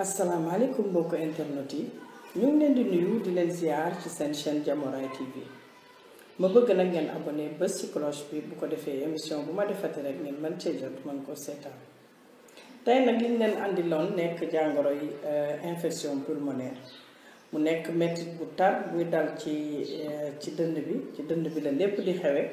asalaamaaleykum mbokku internet yi ñu ngi leen di nuyu di leen ziar ci seen chaîne Diamouraye TV ma bëgg nag ngeen abonné bés ci cloche bi bu ko defee émission bu ma defati rek ngeen mën cee jot mën ko seetaan tey nag liñ leen andiloon nekk jàngoro yi infection pulmonaire mu nekk mettit bu tar buy dal ci dënn bi la lépp di xewe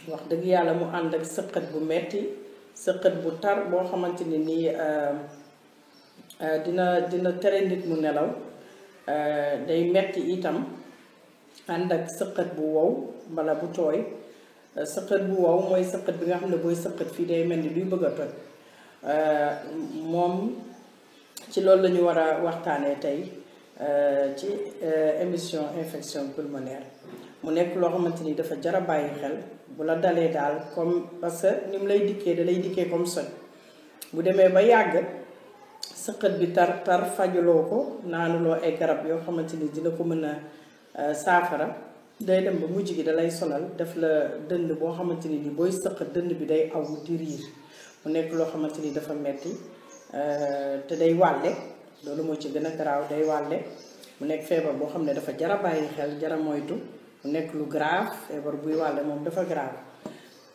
wax dëgg yàlla mu ànd ak sëqët bu metti sëqët bu tar boo xamante ni nii dina tere nit mu nelaw day metti itam ànd ak sëqët bu wow mbala bu tooy sëqët bu wow mooy sëqët bi nga xam ne booy sëqët fii day mel ni luy bëgg a toj moom ci loolu la ñu war a waxtaanee tey ci émission infection pulmonaire mu nekk loo xamante ni dafa jar a bàyyi xel bu la dalee daal comme parce que ni mu lay dikkee da lay dikkee comme soj bu demee ba yàgg sëqët bi tar fajuloo ko naanuloo ay garab yoo xamante ni dina ko mën a saafara day dem ba mujj gi dalay sonal def la dënd boo xamante ni booy sëqët dënd bi day aw di riir mu nekk loo xamante ni dafa metti te day wàlle loolu moo ci gën a garaaw day wàlle mu nekk feebar boo xam ne dafa jara bàyyi xel jara moytu mu nekk lu grave feebar buy wàlle moom dafa grave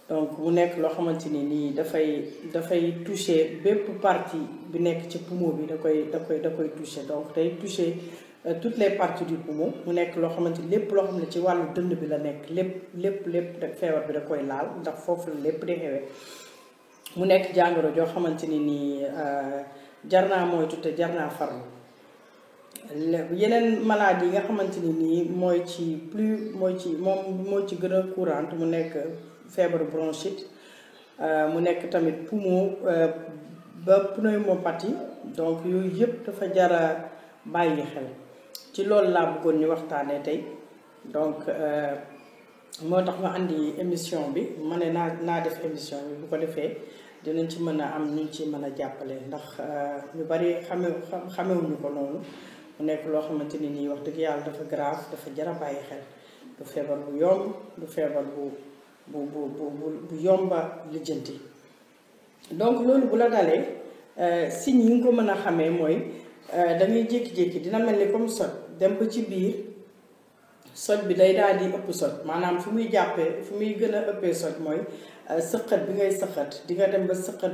donc mu nekk loo xamante ni nii dafay toucher bépp partie bi nekk ci poumon bi da koy toucher donc day toucher toutes les parties du poumon mu nekk loo xamante ni lépp loo xam ne ci wàllu dënd bi la nekk lépp feebar bi da koy laal ndax foofu la lépp di xewee mu nekk jàngoro joo xamante ni nii jar naa moytu te jar naa farlu yeneen maladie yi nga xamante ni nii moo ci gën a courante mu nekk feebaru bronchite mu nekk tamit poumon ba pneumopathie donc yooyu yëpp dafa jara bàyyi xel ci loolu laa bëggoon ñu waxtaanee tey donc moo tax ma andi émission bi ma ne naa def émission bi bu ko defee dinañ ci mën a am ñu ci mën a jàppale ndax ñu bari xamewuñu ko noonu mu nekk loo xamante ni nii wax dëgg yàlla dafa grave dafa jara bàyyi xel du feebar bu yomb du feebar bu yomba lijjanti donc loolu bu la dalee signes yi nga ko mën a xamee mooy da ngay jékki-jékki dina mel ni comme soj dem ba ci biir soj bi day daal di ëpp soj maanaam fu muy gën a ëppee soj mooy sëqat bi ngay sëqat di nga dem ba sëqat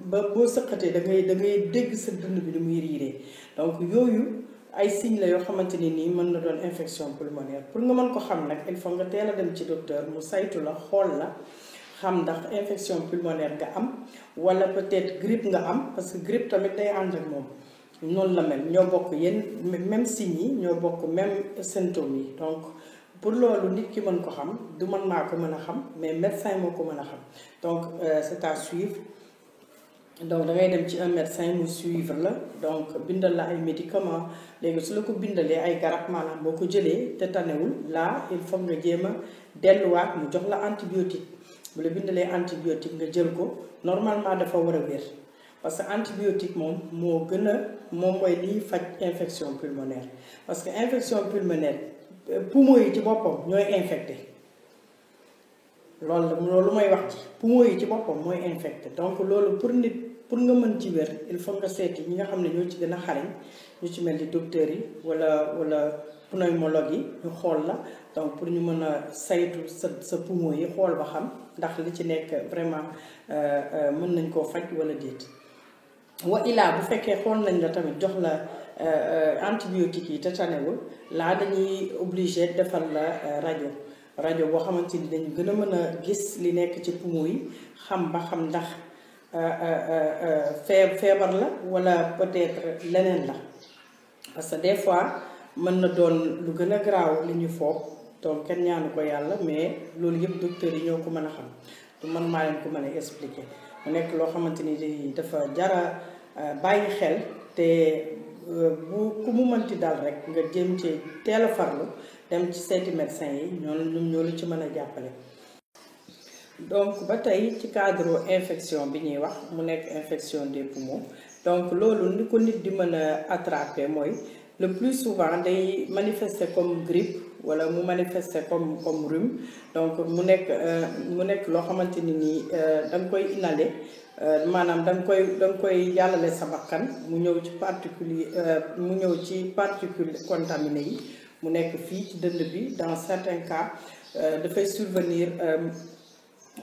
ba boo sëqatee da ngay dégg sa dënn bi ni muy riiree donc yooyu ay signes la yoo xamante ni nii mën na doon infection pulmonaire pour nga mën ko xam nag il faut nga teel a dem ci docteur mu saytu la xool la xam ndax infection pulmonaire nga am wala peut-être grippe nga am parce que grippe tamit day ànd ak moom noonu la mel ñoo bokk même signes yi ñoo bokk même symptômes yi donc pour loolu nit ki mën ko xam du man maa ko mën a xam mais médecin moo ko mën a xam donc c'est à suivre donc da ngay dem ci un médecin mu suivre la donc bindal la ay médicaments léegi su la ko bindalee ay garab maanaam boo ko jëlee te tanewul là il faut nga jéem a delluwaat mu jox la antibiotique bu la bindalee antibiotique nga jël ko normalement dafa war a wér parce que antibiotique moom mooy liy faj infection pulmonaire parce que infection pulmonaire poumon yi ci boppam ñooy infecté loolu mooy wax ci poumon yi ci boppam mooy infecté donc loolu pour nga mën ci wér il faut nga seeti ñi nga xam ne ñoo ci gën a xarañ ñu ci mel ni docteurs yi wala pneumologue yi ñu xool la donc pour ñu mën a saytu sa poumon yi xool ba xam ndax li ci nekk vraiment mën nañ koo faj wala déet wa ilaa bu fekkee xool nañ la tamit jox la antibiotique yi te tanewul laa dañuy obligé defal la rajo boo xamante ni dañu gën a mën a gis li nekk ci poumon yi xam ba xam ndax feebar la wala peut-être leneen la parce que des fois mën na doon lu gën a garaaw li ñu foog donc kenn ñaanu ko yàlla mais loolu yëpp docteurs yi ñoo ko mën a xam du man maa leen ko mën a expliquer mu nekk loo xamante ni dafa jara bàyyi xel te bu ku mu mënti dal rek nga jéem ci teel a farlu dem ci seeti médecin yi ñoo la ci mën a jàppale. donc ba tey ci cadre infection bi ñuy wax mu nekk infection des poumons donc loolu ni ko nit di mën a attraper mooy le plus souvent day manifester comme grippe wala mu manifester comme rhume donc mu nekk loo xamante ni nii da nga koy inhaler maanaam da nga koy jàllale sa bakkan mu ñëw ci particules contaminées yi mu nekk fii ci dënd bi dans certains cas dafay survenir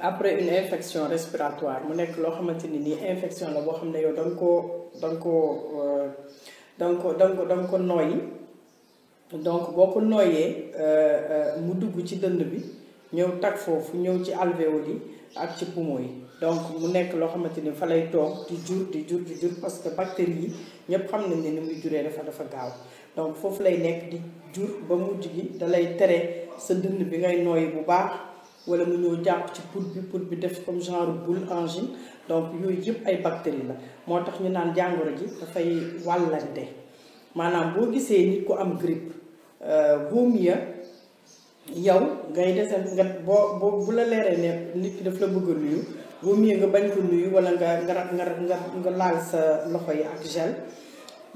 après une infection respiratoire mu nekk loo xamante ni nii infection la boo xam ne yow da nga ko nooyi donc boo ko nooyee mu dugg ci dënd bi ñëw tag foofu ñëw ci alvéole yi ak ci poumon yi donc mu nekk loo xamante ni fa lay toog di jur parce que bactéries yi ñëpp xam nañ ne ni muy juree dafa gaaw donc foofu lay nekk di jur ba mujj gi da lay tere sa dënd bi ngay nooyi bu baax wala mu ñëw jàpp ci put bi def comme genre boule angine donc yooyu yëpp ay bactéries la moo tax ñu naan jàngoro ji dafay wàllante maanaam boo gisee nit ku am grippe vaut mieux yow ngay desal nga boo bu la leeree ne nit ki daf la bëgg a nuyu vaut mieux nga bañ ko nuyu wala nga laal sa loxo yi ak gel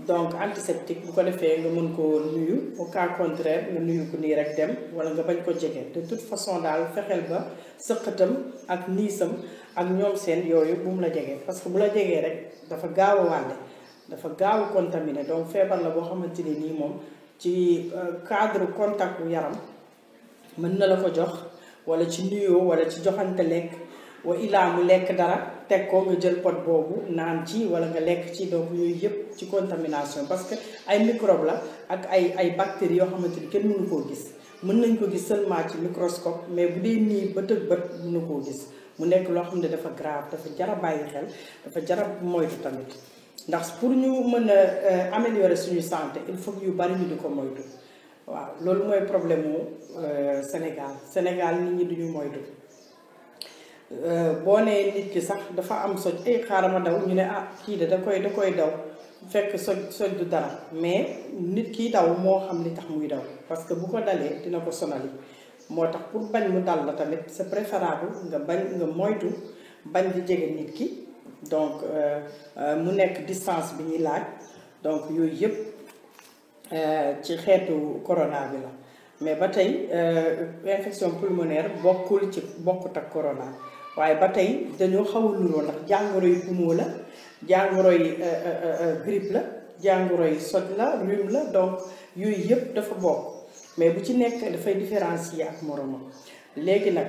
donc antiseptique bu ko defee nga mën koo nuyu au cas contraire nga nuyu ko nii rek dem wala nga bañ ko jege de toute façon daal fexeel ba sëqatam ak niisam ak ñoom seen yooyu bu mu la jegee parce que bu la jegee rek dafa gaaw a wàlle dafa gaaw a contaminé donc feebar la boo xamante ni nii moom ci cadre contact bu yaram mën na la ko jox wala ci nuyoo wala ci joxante lekk wa ilaa mu lekk dara teg ko nga jël pot boobu naan ci wala nga lekk ci donc yooyu yëpp ci contamination parce que ay microbe la ak ay bactéries yoo xamante ni kenn mënu koo gis mën nañ ko gis seulement ci microscope mais bu dee nii bët ak bët mënu koo gis mu nekk loo xam ne dafa grave dafa jar a bàyyi xel dafa jar a moytu tamit ndax pour ñu mën a améliorer suñu santé il faut yu bari ñu di ko moytu waaw loolu mooy problème mu Sénégal nit ñi duñu moytu boo nee nit ki sax dafa am soj xaaral ma daw ñu ne kii da koy daw fekk soj du dara mais nit ki daw moo xam li tax muy daw parce que bu ko dalee dina ko sonali moo tax pour bañ mu dal la tamit c'est préférable nga moytu bañ di jege nit ki donc mu nekk distance bi ñuy laaj donc yooyu yëpp ci xeetu corona bi la mais ba tey infection pulmonaire bokkut ak corona waaye ba tey dañoo xaw a nuroo ndax jàngoro yu poumon la jàngoro yi grippe la jàngoro yi soj la rhume la donc yooyu yëpp dafa bokk mais bu ci nekk dafay différencier ak moromam léegi nag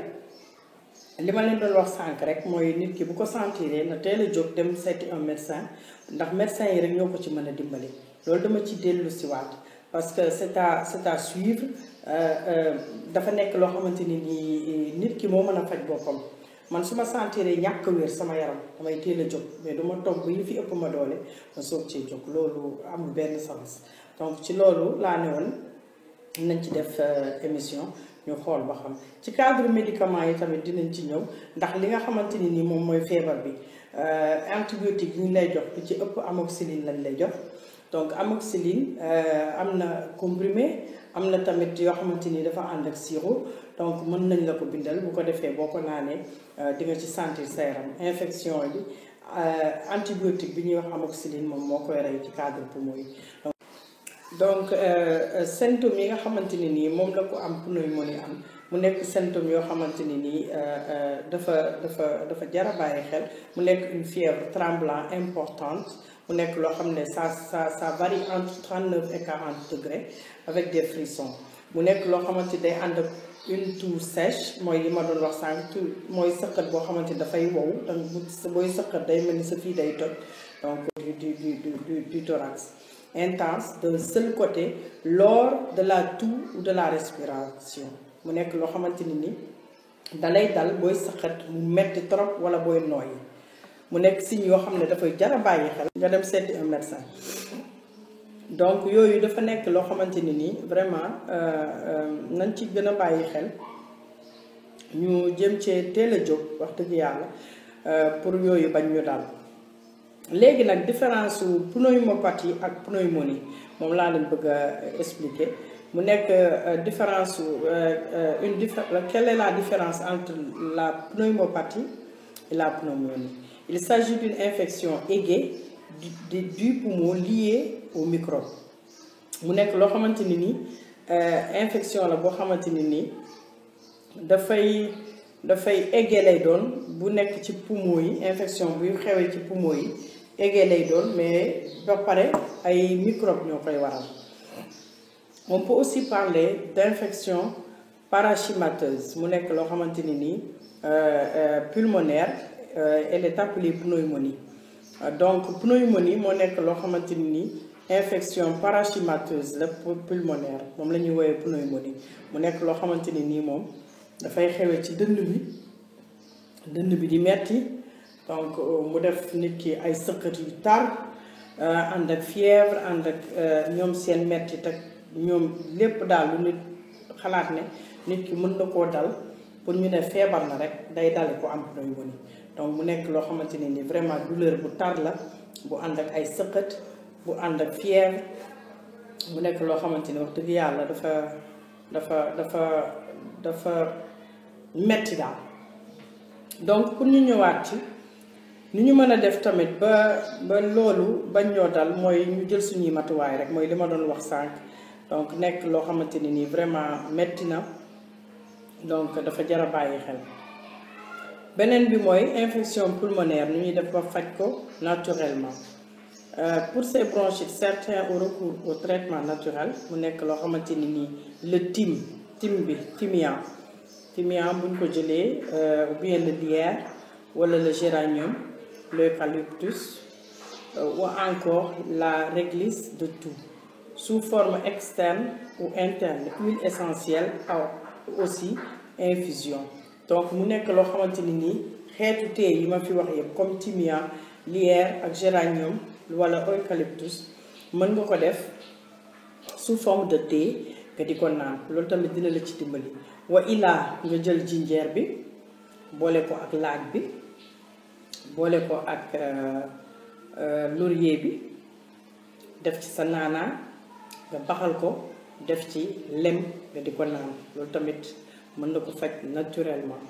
li ma leen doon wax sànq rek mooy nit ki bu ko sentiree na teel a jóg dem seeti un médecin ndax médecin yi rek ñoo ko ci mën a dimbali loolu dama ci dellu si waat parce que c'est à suivre dafa nekk loo xamante ni nii nit ki moo mën a faj boppam man su ma sentiree ñàkk wér sama yaram damay teel a jóg mais du ma toog ba yi fi ëpp ma doole ma soog cee jóg loolu amul benn sens donc ci loolu laa ne woon nañ ci def émission ñu xool ba xam ci cadre médicament yi tamit dinañ ci ñëw ndax li nga xamante ni nii moom mooy feebar bi antibiotique yi ñu lay jox li ci ëpp amoxicilline lañ lay jox donc amoxicilline am na comprimé am na tamit yoo xamante ni dafa ànd ak sirop donc mën nañ la ko bindal bu ko defee boo ko naanee di nga ci sentir sa yaram infection bi antibiotique bi ñuy wax amoxicilline moom moo koy rey ci cadre poumon yi donc symptômes yi nga xamante ni nii moom la ko am pneumonie am mu nekk symptômes yoo xamante ni nii dafa jar a bàyyi xel mu nekk une fièvre tremblant importante mu nekk loo xam ne ça varie entre 39 et 40 degrés avec des frissons mu nekk loo xamante ni day ànd ak une toux sèche mooy li ma doon wax sànq mooy sëqat boo xamante ni dafay wow donc booy sëqat day mel ni sa fii day toj donc du thorax intense d'un seul côté lors de la toux ou de la respiration mu nekk loo xamante ni dalay dal booy sëqat mu metti trop wala booy nooyi mu nekk signe yoo xam ne dafay jar a bàyyi xel nga dem seeti un médecin donc yooyu dafa nekk loo xamante ni nii vraiment nañ ci gën a bàyyi xel ñu jëm cee teel a jóg wax dëgg yàlla pour yooyu bañ ñu dal léegi nag différence su pneumopathie ak pneumonie moom laa leen bëgg a expliquer mu nekk différence su quelle est la différence entre la pneumopathie et la pneumonie. Il s'agit d'une infection aiguë du poumon liée aux microbes. mu nekk loo xamante ni nii infection la boo xamante ni nii dafay aiguë lay doon bu nekk ci poumon yi infection buy xewee ci poumon yi aiguë lay doon mais ba pare ay microbes ñoo koy waral. On peut aussi parler d'infection parachymateuse mu nekk loo xamante ni nii pulmonaire elle est appelée pneumonie donc pneumonie moo nekk loo xamante ni nii infection parachymateuse la pulmonaire moom la ñuy woowee pneumonie mu nekk loo xamante ni nii moom dafay xewee ci dënn bi di metti donc mu def nit ki ay sëqët yu tar ànd ak fièvre ànd ak ñoom seen metti ak ñoom lépp daal lu nit xalaat ne nit ki mën na koo dal pour ñu ne feebar na rek day dale ko am pneumonie donc mu nekk loo xamante ne ni vraiment douleur bu tar la bu ànd ak ay sëqët bu ànd ak fièvre mu nekk loo xamante ni wax dëgg yàlla dafa metti daal. donc pour ñu ñëwaat ci ni ñu mën a def tamit ba loolu bañ ñoo dal mooy ñu jël suñuy matuwaay rek mooy li ma doon wax sànq donc nekk loo xamante ni nii vraiment metti na donc dafa jar a bàyyi xel. beneen bi mooy infection pulmonaire nu ñuy def ba faj ko naturellement pour ces bronchites certains ont recours au traitement naturel mu nekk loo xamante ni nii le thymian buñ ko jëlee ou bien le lierre wala le géranium l'eucalyptus ou encore la réglisse de thou sous forme externe ou interne huile essentielle aussi infusion. donc mu nekk loo xamante ni nii xeetu thé yi ma fi wax yëpp comme thymian lierre ak géranium wala eucalyptus mën nga ko def sous forme de thé nga di ko naan loolu tamit dina la ci dimbali. wa ilaa nga jël jinjeer bi boole ko ak laaj bi boole ko ak laurier bi def ci sa naanaa nga baxal ko def ci lem nga di ko naan loolu tamit mën na ko faj naturellement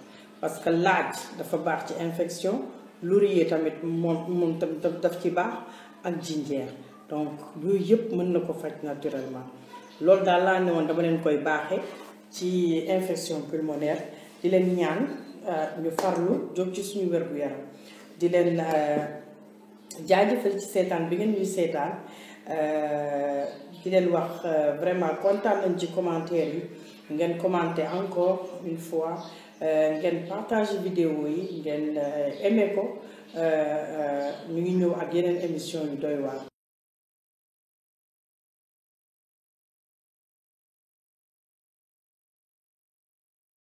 parce que laaj dafa baax ci infection laurier tamit moom tamit daf ci baax ak jinjeer donc yooyu yëpp mën na ko faj naturellement. loolu daal laa ne woon dama leen koy baaxe ci infection pulmonaire di leen ñaan ñu farlu jóg ci suñu wér-gu-yaram di leen jaajëfal ci seetaan bi ngeen ñuy seetaan di leen wax vraiment kontaan nañ ci commentaire yi ngeen commenter encore une fois ngeen partager vidéo yi ngeen aimé ko ñu ngi ñëw ak yeneen émission yu doy waar.